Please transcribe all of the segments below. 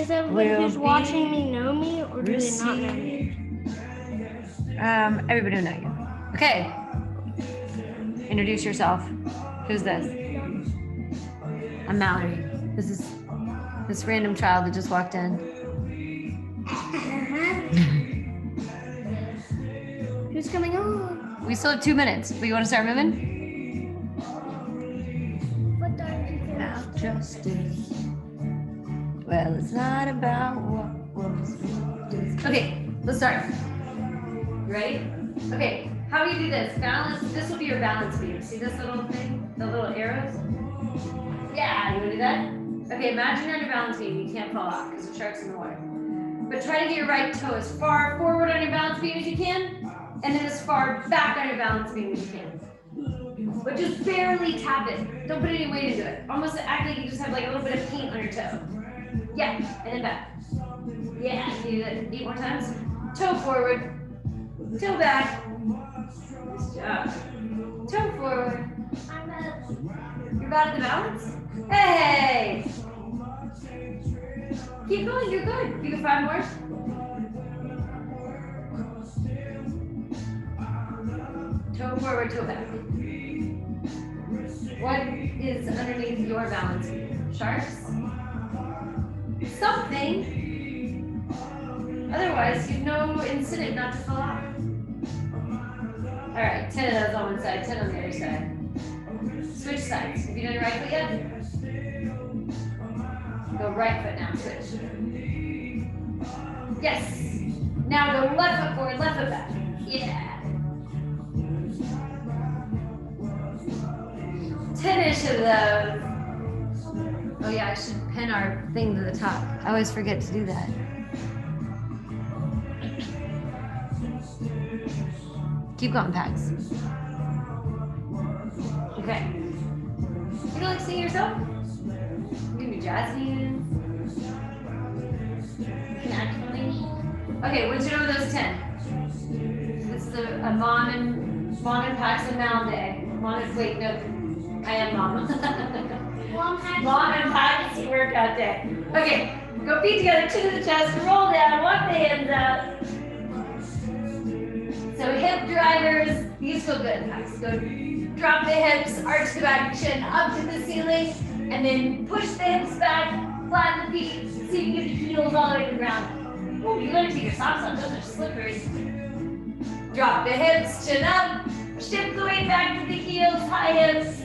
Does everybody who's watching me know me, or do they not know me? Everybody will know you. Okay. Introduce yourself. Who's this? I'm Mallory. This is this random child that just walked in. Who's coming on? We still have 2 minutes. But you want to start moving? What time do you feel? About justice. Well, it's not about what was. Okay, let's start. You ready? Okay, how do you do this? Balance. This will be your balance beam. See this little thing? The little arrows? Yeah, you want to do that? Okay, imagine you're on your balance beam. You can't fall off because the shark's in the water. But try to get your right toe as far forward on your balance beam as you can, and then as far back on your balance beam as you can. But just barely tap it. Don't put any weight into it. Almost act like you just have like a little bit of paint on your toe. Yeah, and then back. Yeah, can you do that 8 more times? Toe forward, toe back. Nice job. Toe forward. You're bad at the balance? Hey! Keep going, you're good. You can 5 more. Toe forward, toe back. What is underneath your balance? Sharks? Something. Otherwise, you've no incentive not to fall off. All right, 10 of those on one side, 10 on the other side. Switch sides. Have you done your right foot yet? Go right foot now, switch. Yes. Now go left foot forward, left foot back. Yeah. 10-ish of those. Oh yeah, I should pin our thing to the top. I always forget to do that. Keep going, Pax. Okay. You don't like singing yourself? You can do jazz hands. You can act funny. Okay, which one of those 10? This is a mom and Pax and Mal day. Wait, no, I am mom. Mom and Pax workout day. Okay, go feet together, chin to the chest, roll down, walk the hands out. So hip drivers, these feel good, Pax. Go drop the hips, arch the back, chin up to the ceiling, and then push the hips back, flatten the feet, so you can get the heels all the way to the ground. Oh, you gotta take your socks off, those are slippery. Drop the hips, chin up, shift the weight back to the heels, high hips.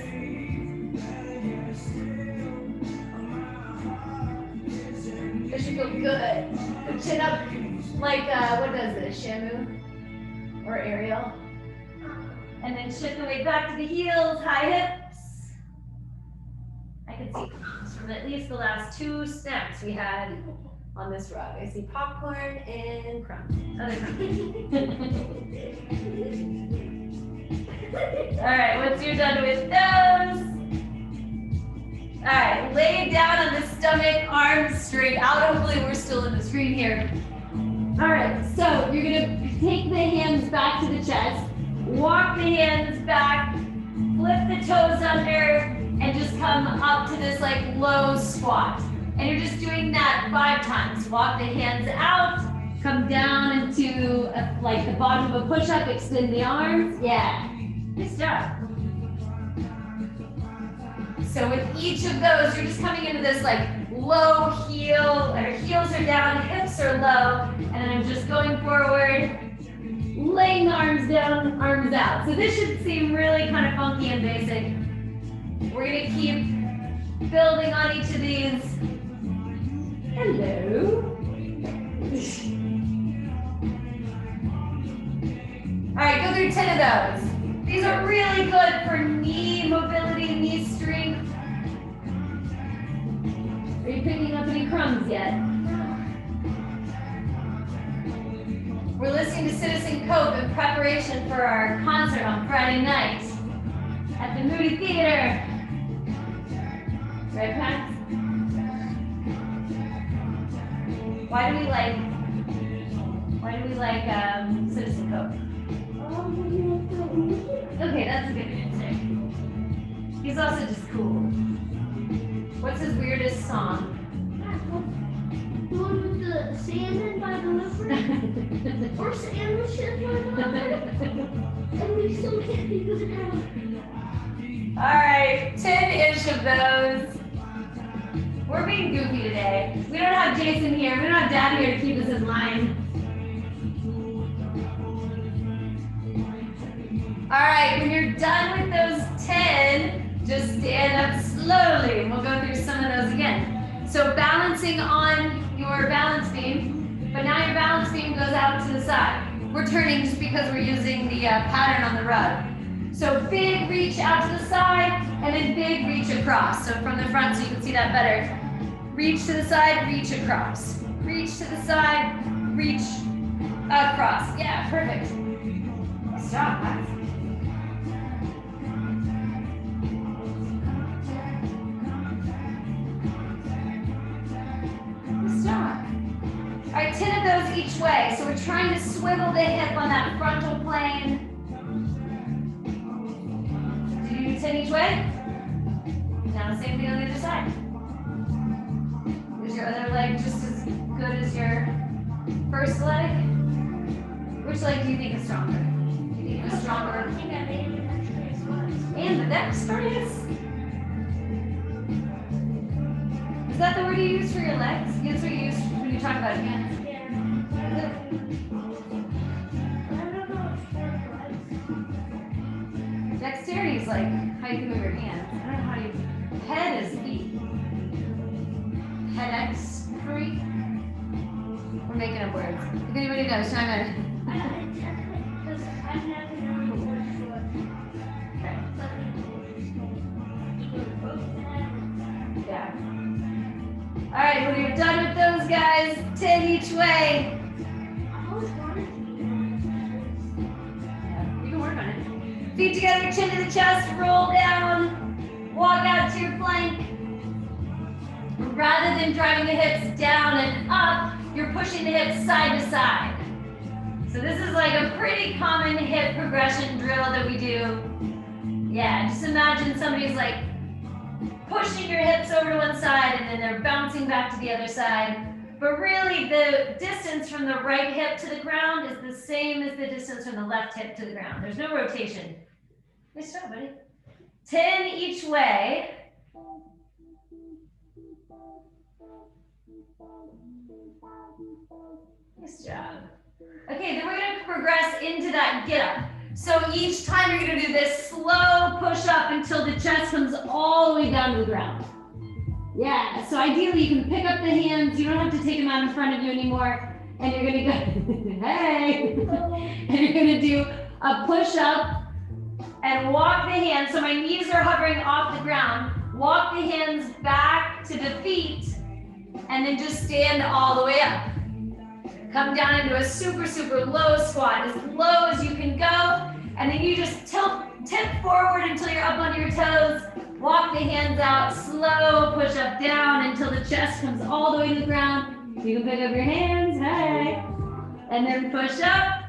This should feel good. Chin up like, what does this, Shamu? Or Ariel? And then shift the weight back to the heels, high hips. I can see crumbs from at least the last 2 steps we had on this rug. I see popcorn and crumbs. Other crumbs. All right, once you're done with those. All right, lay down on the stomach, arms straight out. Hopefully we're still in the screen here. All right, so you're gonna take the hands back to the chest. Walk the hands back, flip the toes under, and just come up to this like low squat. And you're just doing that 5 times. Walk the hands out, come down into like the bottom of a push-up, extend the arms. Yeah, nice job. So with each of those, you're just coming into this like low heel, or heels are down, hips are low, and then I'm just going forward, laying the arms down, arms out. So this should seem really kind of funky and basic. We're gonna keep building on each of these. Hello. All right, go through 10 of those. These are really good for knee mobility, knee strength. Are you picking up any crumbs yet? We're listening to Citizen Cope in preparation for our concert on Friday night at the Moody Theater. Right, Pat? Why do we like Citizen Cope? Okay, that's a good answer. He's also just cool. What's his weirdest song? Horse and the ship and we still can't figure it out. All right, 10-ish of those. We're being goofy today. We don't have Jason here. We don't have Dad here to keep us in line. All right, when you're done with those 10, just stand up slowly. We'll go through some of those again. So balancing on your balance beam, but now your balance beam goes out to the side. We're turning just because we're using the pattern on the rug. So big reach out to the side, and then big reach across. So from the front so you can see that better. Reach to the side, reach across. Reach to the side, reach across. Yeah, perfect. Stop, guys. Stop. All right, 10 of those each way. So we're trying to swivel the hip on that frontal plane. Do you do 10 each way? Now the same thing on the other side. Is your other leg just as good as your first leg? Which leg do you think is stronger? Do you think it's stronger? I think I made it dexterous was. And the dexterous. Is that the word you use for your legs? That's what you use when you talk about hands. Yeah. I don't know if it's Dexterity is like how you can move your hands. I don't know how you. Head is feet. Head X free. We're making up words. If anybody knows, chime in. because I've never known the word for it. Yeah. All right, when you're done with those guys, 10 each way. I always wanted to be Yeah, you can work on it. Feet together, chin to the chest, roll down, walk out to your plank. Rather than driving the hips down and up, you're pushing the hips side to side. So this is like a pretty common hip progression drill that we do. Yeah, just imagine somebody's like pushing your hips over to one side and then they're bouncing back to the other side. But really the distance from the right hip to the ground is the same as the distance from the left hip to the ground. There's no rotation. Nice job, buddy. 10 each way. Nice job. Okay, then we're gonna progress into that get up. So each time you're gonna do this slow push up until the chest comes all the way down to the ground. Yeah, so ideally you can pick up the hands, you don't have to take them out in front of you anymore, and you're gonna go, hey, and you're gonna do a push up and walk the hands, so my knees are hovering off the ground, walk the hands back to the feet, and then just stand all the way up. Come down into a super, super low squat, as low as you can go. And then you just tip forward until you're up on your toes. Walk the hands out, slow push up down until the chest comes all the way to the ground. You can pick up your hands, hey. And then push up,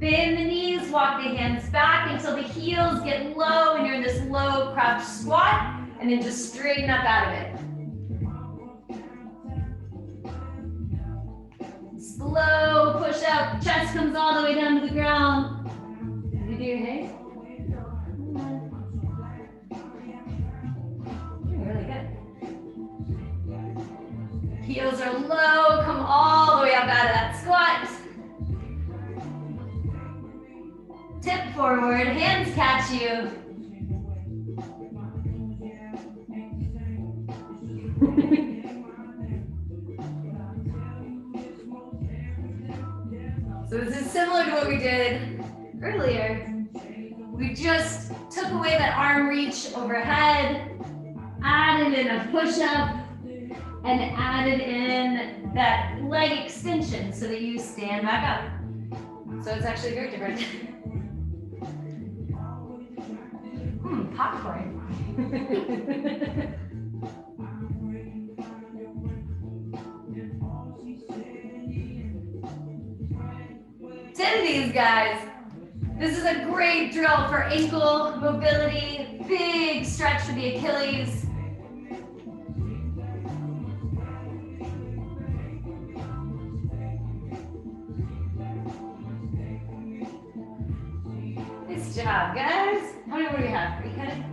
bend the knees, walk the hands back until the heels get low and you're in this low crouch squat. And then just straighten up out of it. Slow push up, chest comes all the way down to the ground. Did you do your hands? You're really good. Heels are low, come all the way up out of that squat. Tip forward, hands catch you. So this is similar to what we did earlier. We just took away that arm reach overhead, added in a push-up, and added in that leg extension so that you stand back up. So it's actually very different. Popcorn. 10 of these guys. This is a great drill for ankle mobility, big stretch for the Achilles. Nice job, guys. How many more do we have? Are you counting?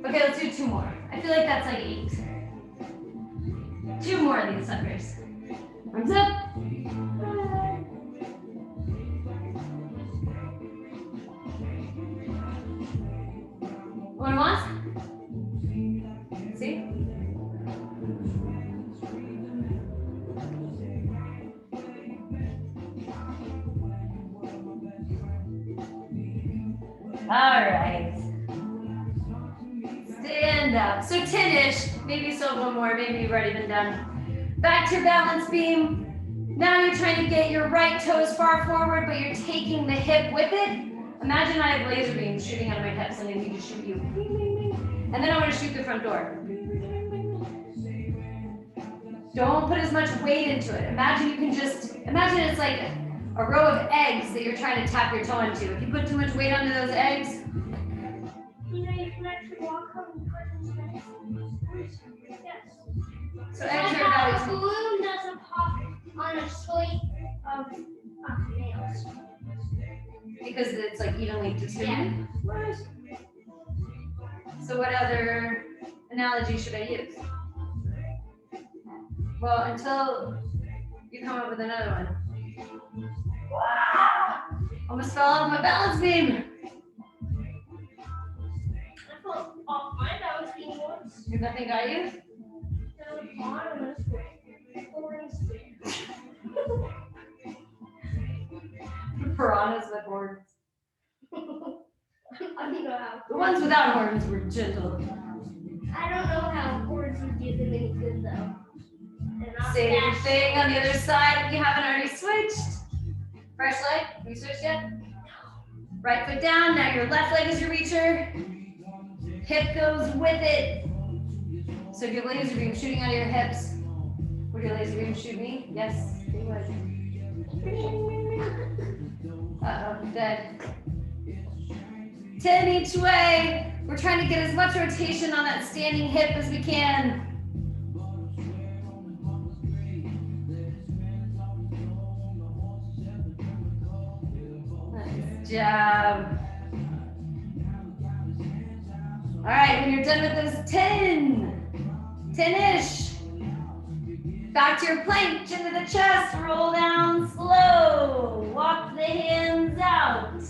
Okay, let's do 2 more. I feel like that's like 8. 2 more of these suckers. Arms up. One more. See? All right. Stand up. So 10-ish, maybe still one more, maybe you've already been done. Back to your balance beam. Now you're trying to get your right toes far forward, but you're taking the hip with it. Imagine I have laser beams shooting out of my hips and I need to shoot you. And then I want to shoot the front door. Don't put as much weight into it. Imagine imagine it's like a row of eggs that you're trying to tap your toe into. If you put too much weight onto those eggs, You know, you can actually walk home and put in space. Yes. so Like eggs are how a about balloon doesn't pop on a slate of nails. because it's like evenly distributed. Yeah. So what other analogy should I use? Well, until you come up with another one. Wow! Almost fell off my balance beam. I fell off my balance beam once. If nothing got you? That was bottomless. Piranhas with horns. I don't know how. The ones without horns were gentle. I don't know how horns would do them any good though. And not Same that thing on the other side if you haven't already switched. Fresh leg, have you switched yet? Right foot down, now your left leg is your reacher. Hip goes with it. So if you have laser beam shooting out of your hips, would your laser beam shoot me? Yes, it would. Uh-oh, dead. 10 each way. We're trying to get as much rotation on that standing hip as we can. Nice job. All right, when you're done with those 10-ish, back to your plank, chin to the chest, roll down slow, walk the hands out.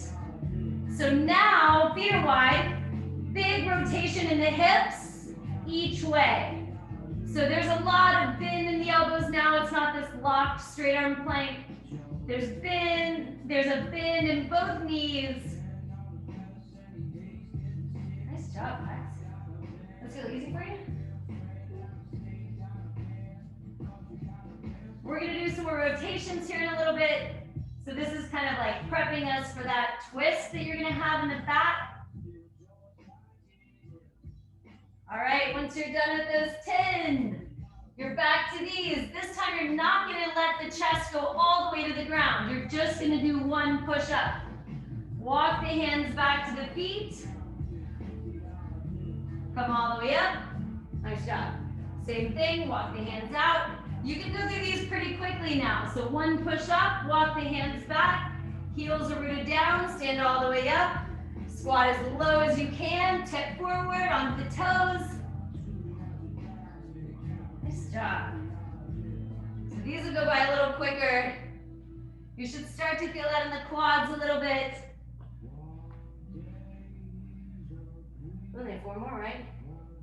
So now, feet are wide, big rotation in the hips each way. So there's a lot of bend in the elbows now. It's not this locked straight arm plank. There's a bend in both knees. Nice job, guys. Does it feel easy for you? We're gonna do some more rotations here in a little bit. So this is kind of like prepping us for that twist that you're gonna have in the back. All right, once you're done with those 10, you're back to these. This time you're not gonna let the chest go all the way to the ground. You're just gonna do one push up. Walk the hands back to the feet. Come all the way up. Nice job. Same thing, walk the hands out. You can go through these pretty quickly now. So one push up, walk the hands back, heels are rooted down, stand all the way up. Squat as low as you can, tip forward onto the toes. Nice job. So these will go by a little quicker. You should start to feel that in the quads a little bit. Only 4 more, right?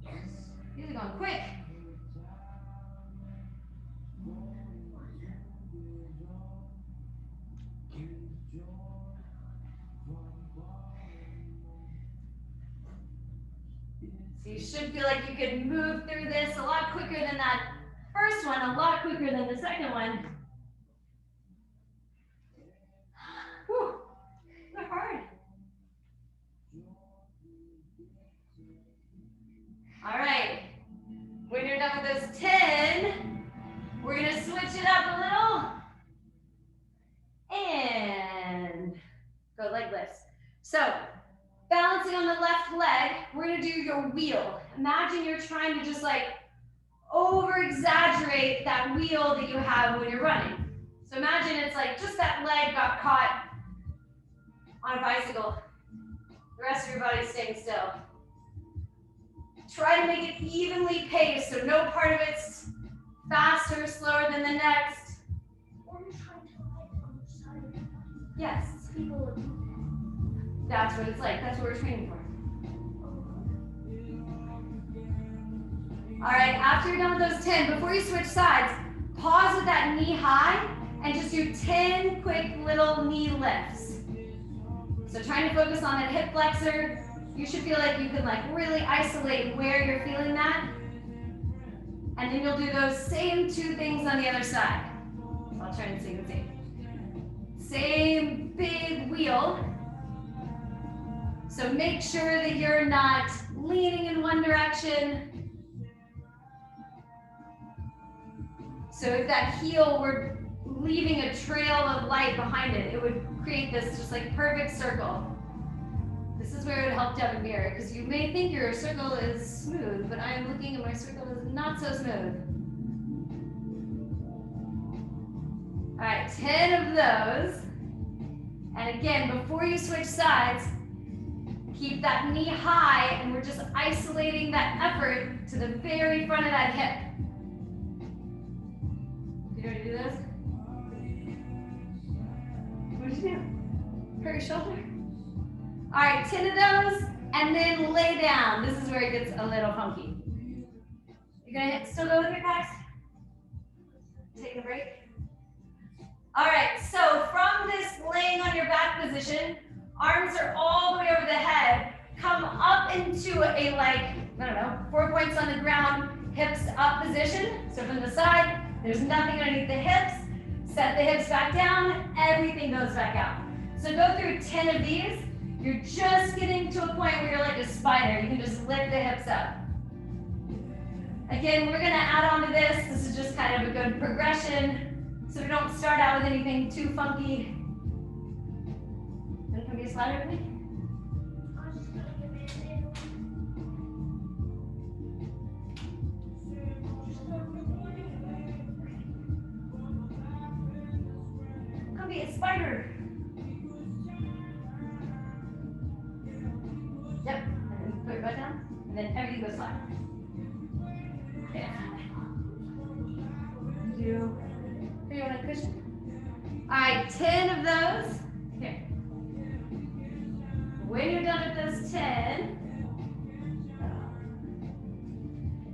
Yes. These are going quick. So you should feel like you could move through this a lot quicker than that first one, a lot quicker than the second one. Whew, they're hard. All right, when you're done with those 10, we're gonna switch it up a little and go leg lifts. So, balancing on the left leg, we're gonna do your wheel. Imagine you're trying to just like over-exaggerate that wheel that you have when you're running. So imagine it's like just that leg got caught on a bicycle The rest of your body's staying still. Try to make it evenly paced, so no part of it's faster or slower than the next. Or just trying to lie on the side of your body. Yes, People would do that's what it's like. That's what we're training for. All right, after you're done with those 10, before you switch sides, pause with that knee high and just do 10 quick little knee lifts. So trying to focus on that hip flexor. You should feel like you can like really isolate where you're feeling that. And then you'll do those same 2 things on the other side. I'll try and see you can see. Same big wheel. So make sure that you're not leaning in one direction. So if that heel were leaving a trail of light behind it, it would create this just like perfect circle. This is where it would help to have a mirror, because you may think your circle is smooth, but I'm looking and my circle is not so smooth. All right, 10 of those. And again, before you switch sides, keep that knee high, and we're just isolating that effort to the very front of that hip. You ready to do this? What did you do? Hurt your shoulder? All right, 10 of those, and then lay down. This is where it gets a little funky. You're gonna still go with your packs? Take a break. All right, so from this laying on your back position, arms are all the way over the head. Come up into a like, I don't know, 4 points on the ground, hips up position. So from the side, there's nothing underneath the hips. Set the hips back down, everything goes back out. So go through 10 of these. You're just getting to a point where you're like a spider. You can just lift the hips up. Again, we're gonna add on to this. This is just kind of a good progression, so we don't start out with anything too funky. Gonna come be a spider with me? I was just gonna give it a little. Come be a spider. Yep, and then put your butt down, and then everything goes flat. Yeah. You want a cushion? All right, 10 of those. Here. When you're done with those 10,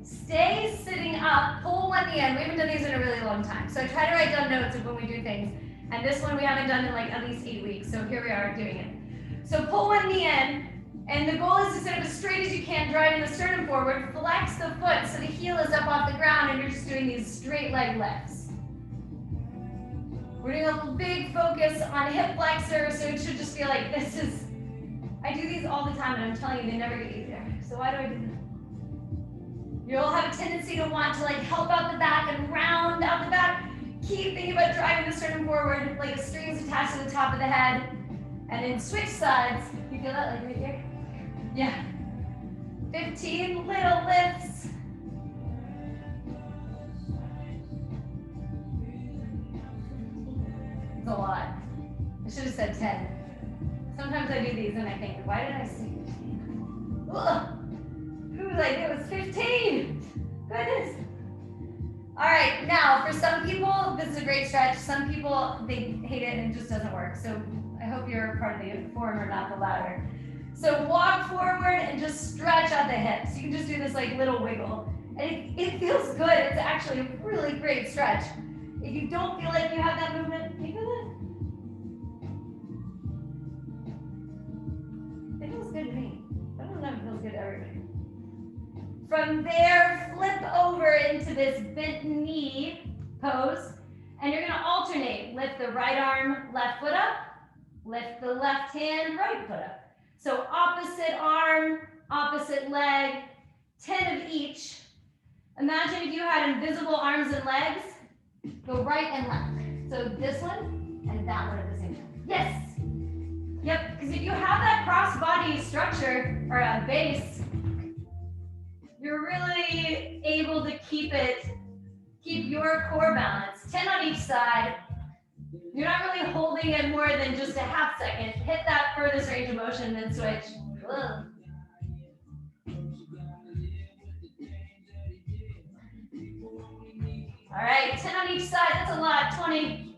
stay sitting up, pull one knee in. We haven't done these in a really long time, so I try to write down notes of when we do things. And this one we haven't done in like at least 8 weeks, so here we are doing it. So pull one knee in, and the goal is to sit up as straight as you can, driving the sternum forward, flex the foot so the heel is up off the ground, and you're just doing these straight leg lifts. We're doing a big focus on hip flexor, so it should just feel like this is, I do these all the time, and I'm telling you, they never get easier. So why do I do them? You'll have a tendency to want to like help out the back and round out the back. Keep thinking about driving the sternum forward, like a string's attached to the top of the head. And then switch sides. You feel that, like right here? Yeah. 15 little lifts. It's a lot. I should have said 10. Sometimes I do these and I think, why did I say 15? Ugh. Who was like, it was 15? Goodness. All right, now for some people, this is a great stretch. Some people, they hate it and it just doesn't work. So I hope you're part of the former, not the latter. So walk forward and just stretch out the hips. You can just do this like little wiggle. And it feels good. It's actually a really great stretch. If you don't feel like you have that movement, you feel it. It feels good to me. I don't know if it feels good to everybody. From there, flip over into this bent knee pose, and you're gonna alternate. Lift the right arm, left foot up, lift the left hand, right foot up. So opposite arm, opposite leg, 10 of each. Imagine if you had invisible arms and legs, go right and left. So this one and that one at the same time. Yes. Yep, because if you have that cross body structure or a base, you're really able to keep your core balance. 10 on each side. You're not really holding it more than just a half second. Hit that furthest range of motion, then switch. Whoa. All right, 10 on each side, that's a lot, 20.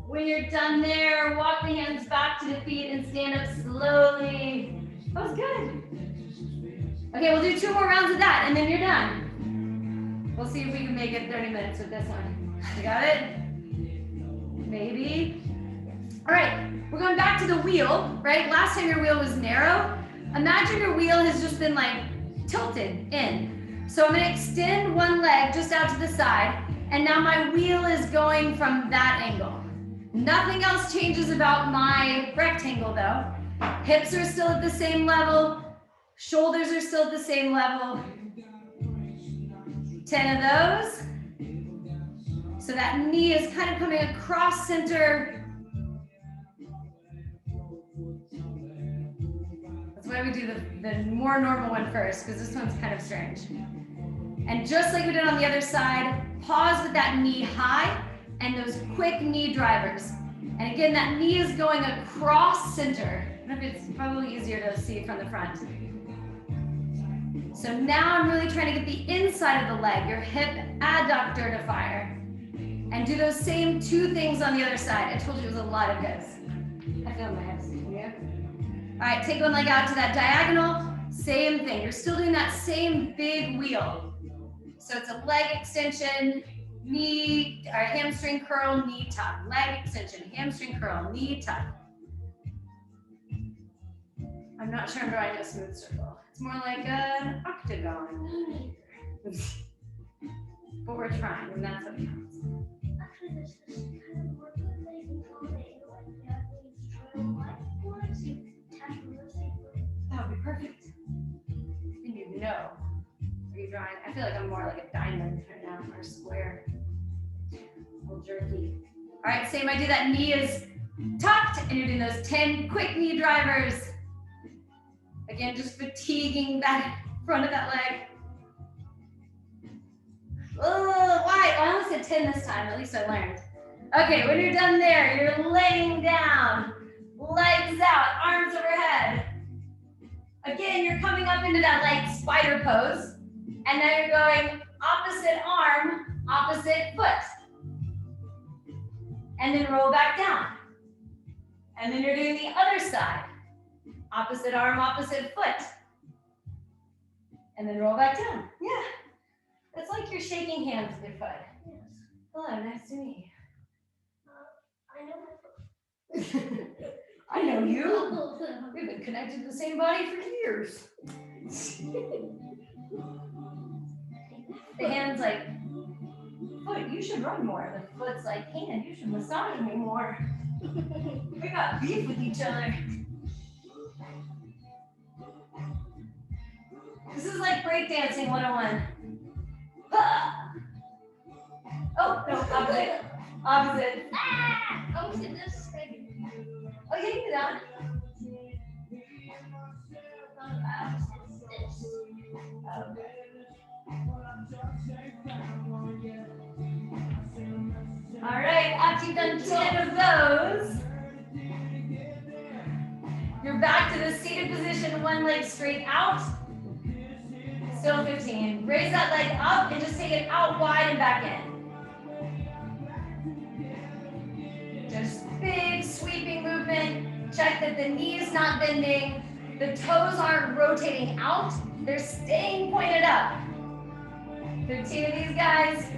When you're done there, walk the hands back to the feet and stand up slowly. That was good. Okay, we'll do 2 more rounds of that and then you're done. We'll see if we can make it 30 minutes with this one. You got it? Maybe. All right, we're going back to the wheel, right? Last time your wheel was narrow. Imagine your wheel has just been like tilted in. So I'm gonna extend one leg just out to the side, and now my wheel is going from that angle. Nothing else changes about my rectangle though. Hips are still at the same level, shoulders are still at the same level. 10 of those. So that knee is kind of coming across center. That's why we do the more normal one first, because this one's kind of strange. And just like we did on the other side, pause with that knee high and those quick knee drivers. And again, that knee is going across center. I don't know if it's probably easier to see from the front. So now I'm really trying to get the inside of the leg, your hip adductor to fire. And do those same 2 things on the other side. I told you it was a lot of goods. I feel my hips. Yeah. All right, take one leg out to that diagonal. Same thing. You're still doing that same big wheel. So it's a leg extension, knee, or hamstring curl, knee tuck. Leg extension, hamstring curl, knee tuck. I'm not sure I'm drawing a smooth circle. It's more like an octagon. But we're trying, and that's what counts. Actually, this is kind of more like consolidate, like the athlete's trail life force, attach That would be perfect. And you know. Are you drawing? I feel like I'm more like a diamond right now, or a square. A little jerky. All right, same idea. That knee is tucked, and you're doing those 10 quick knee drivers. Again, just fatiguing that front of that leg. Oh, why? I almost said 10 this time. At least I learned. Okay, when you're done there, you're laying down, legs out, arms overhead. Again, you're coming up into that like spider pose, and now you're going opposite arm, opposite foot. And then roll back down. And then you're doing the other side. Opposite arm, opposite foot. And then roll back down. Yeah. It's like you're shaking hands with your foot. Yes. Hello, nice to meet I know my foot. you. I know you. We've been connected to the same body for years. The hand's like, foot, you should run more. The foot's like, hand, you should massage me more. We got beef with each other. This is like breakdancing 101. Oh, no, opposite. Opposite. Ah! Oh, shit, this is crazy. Oh, yeah, you can do that one. All right, after you've done 10 of those, you're back to the seated position, one leg straight out. Still 15. Raise that leg up and just take it out wide and back in. Just big sweeping movement. Check that the knee is not bending. The toes aren't rotating out. They're staying pointed up. 15 of these guys.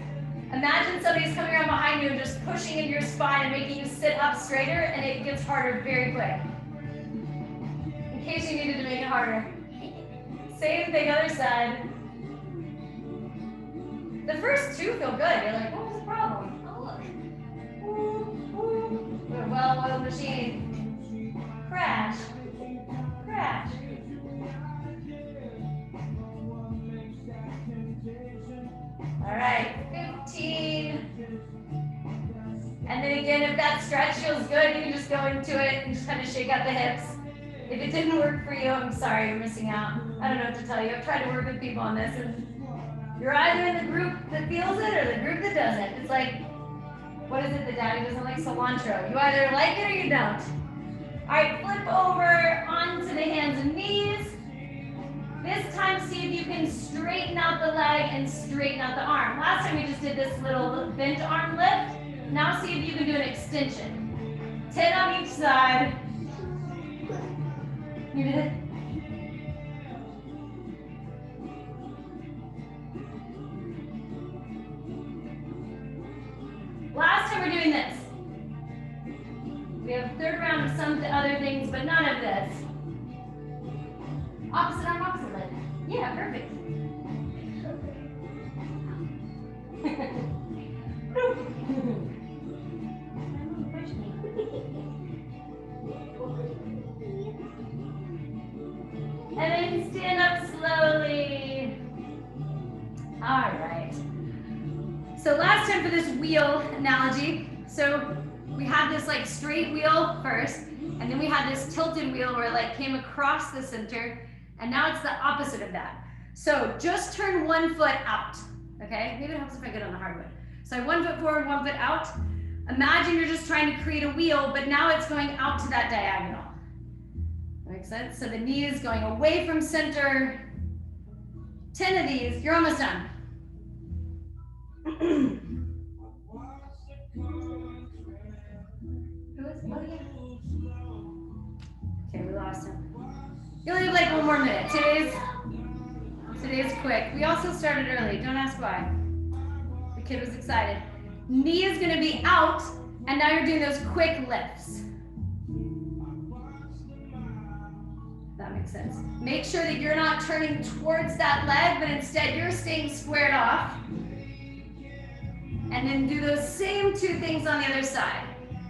Imagine somebody's coming around behind you and just pushing in your spine and making you sit up straighter, and it gets harder very quick. In case you needed to make it harder. Same thing, other side. The first 2 feel good. You're like, what was the problem? Oh, look. We're a well-oiled machine. Crash. Crash. All right, 15. And then again, if that stretch feels good, you can just go into it and just kind of shake out the hips. If it didn't work for you, I'm sorry, you're missing out. I don't know what to tell you. I've tried to work with people on this, and you're either in the group that feels it or the group that doesn't. It's like, what is it that Daddy doesn't like? Cilantro. You either like it or you don't. All right, flip over onto the hands and knees. This time, see if you can straighten out the leg and straighten out the arm. Last time we just did this little bent arm lift. Now see if you can do an extension. 10 on each side. You did it? Last time we're doing this. We have a third round of some other things, but none of this. Opposite arm, opposite leg. Yeah, perfect. And then stand up slowly. All right. So last time for this wheel analogy, so we had this like straight wheel first, and then we had this tilted wheel where it like came across the center, and now it's the opposite of that. So just turn 1 foot out, okay? Maybe it helps if I get on the hardwood. So 1 foot forward, 1 foot out. Imagine you're just trying to create a wheel, but now it's going out to that diagonal. Makes sense? So the knee is going away from center. 10 of these, you're almost done. Okay, we lost him. You only have like 1 more minute. Today's quick. We also started early. Don't ask why. The kid was excited. Knee is gonna be out, and now you're doing those quick lifts. That makes sense. Make sure that you're not turning towards that leg, but instead you're staying squared off. And then do those same 2 things on the other side.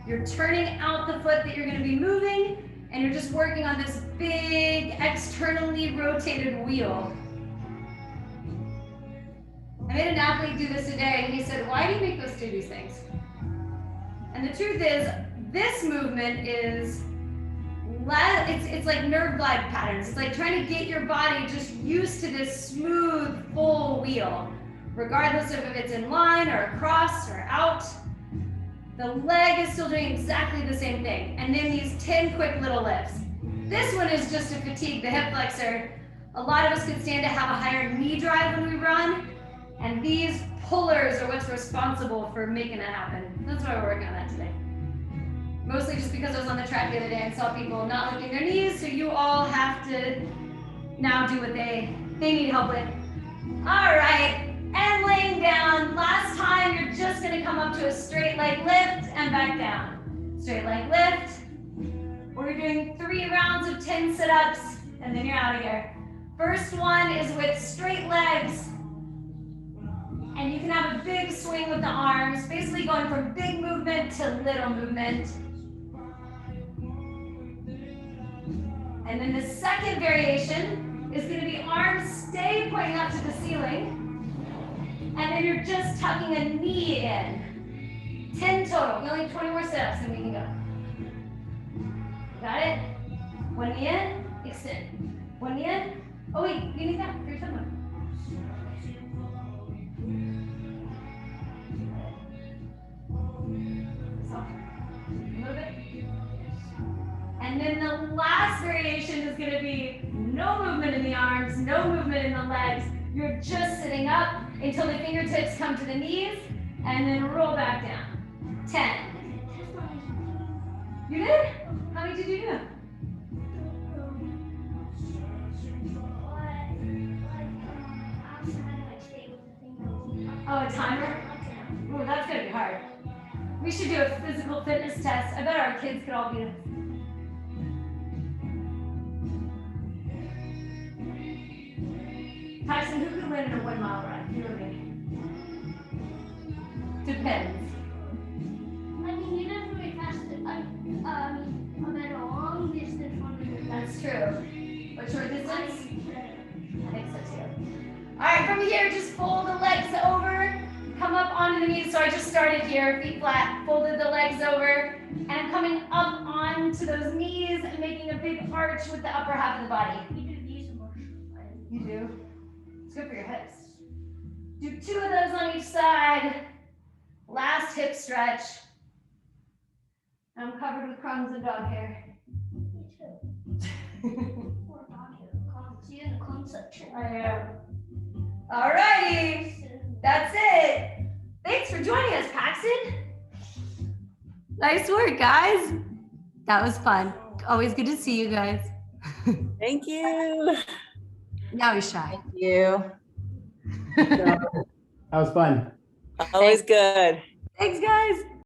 You're turning out the foot that you're gonna be moving, and you're just working on this big externally rotated wheel. I made an athlete do this today, and he said, why do you make us do these things? And the truth is, this movement is, it's like nerve glide patterns. It's like trying to get your body just used to this smooth, full wheel, regardless of if it's in line or across or out. The leg is still doing exactly the same thing. And then these 10 quick little lifts. This one is just to fatigue the hip flexor. A lot of us could stand to have a higher knee drive when we run. And these pullers are what's responsible for making that happen. That's why we're working on that today. Mostly just because I was on the track the other day and saw people not lifting their knees, so you all have to now do what they need help with. All right, and laying down. Last time, you're just gonna come up to a straight leg lift and back down. Straight leg lift. We're doing 3 rounds of 10 sit-ups, and then you're out of here. First one is with straight legs. And you can have a big swing with the arms, basically going from big movement to little movement. And then the second variation is going to be arms stay pointing up to the ceiling. And then you're just tucking a knee in. 10 total. We only have 20 more sit-ups and we can go. Got it? 1 knee in, extend. 1 knee in. Oh wait, you need that for your tongue. And then the last variation is going to be no movement in the arms, no movement in the legs. You're just sitting up until the fingertips come to the knees, and then roll back down. 10. You did? How many did you do? Oh, a timer? Ooh, that's going to be hard. We should do a physical fitness test. I bet our kids could all be. Tyson, who could win in a 1 mile run? You or me? Depends. I mean, you never really passed it. I'm at a long distance one. That's true. What short distance? I think so too. All right, from here, just fold the legs over, come up onto the knees. So I just started here, feet flat, folded the legs over, and I'm coming up onto those knees and making a big arch with the upper half of the body. You do these more. You do? It's good for your hips. Do 2 of those on each side. Last hip stretch. I'm covered with crumbs and dog hair. Me too. We're about to see you in the comment section. I am. Alrighty, that's it. Thanks for joining us, Paxton. Nice work, guys. That was fun. Always good to see you guys. Thank you. Now he's shy. Thank you. That was fun. Always good. Thanks, guys.